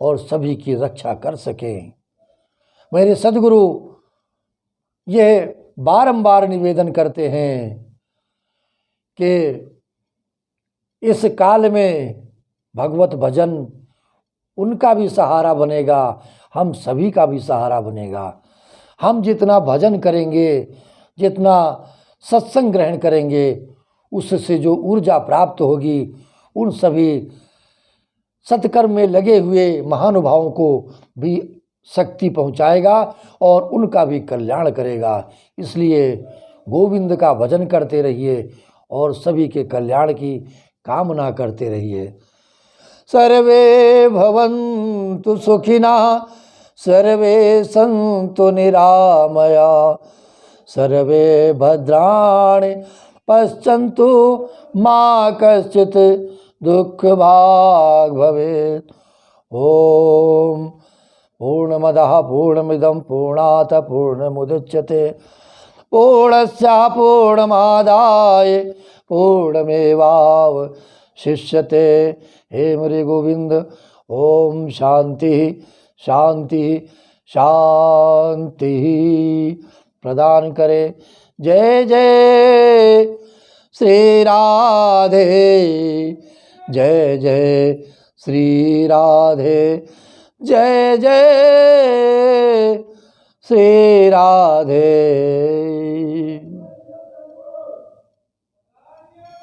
A: और सभी की रक्षा कर सकें। मेरे सद्गुरु यह बारंबार निवेदन करते हैं कि इस काल में भगवत भजन उनका भी सहारा बनेगा, हम सभी का भी सहारा बनेगा। हम जितना भजन करेंगे, जितना सत्संग ग्रहण करेंगे, उससे जो ऊर्जा प्राप्त होगी उन सभी सत्कर्म में लगे हुए महानुभावों को भी शक्ति पहुंचाएगा और उनका भी कल्याण करेगा। इसलिए गोविंद का भजन करते रहिए और सभी के कल्याण की कामना करते रहिए। सर्वे भवन्तु सुखिनः, सर्वे सन्तु निरामया, सर्वे भद्राणि पश्यन्तु मा कश्चित् दुःखभाग् भवेत्। ओम पूर्णमदः पूर्णमिदं पूर्णात् पूर्णमुदच्यते पूर्णस्य पूर्णमादाय पूर्णमेवावशिष्यते। हे मेरे गोविंद, ओम शांति शांति शांति प्रदान करे। जय जय श्री राधे, जय जय श्री राधे, जय जय श्री राधे।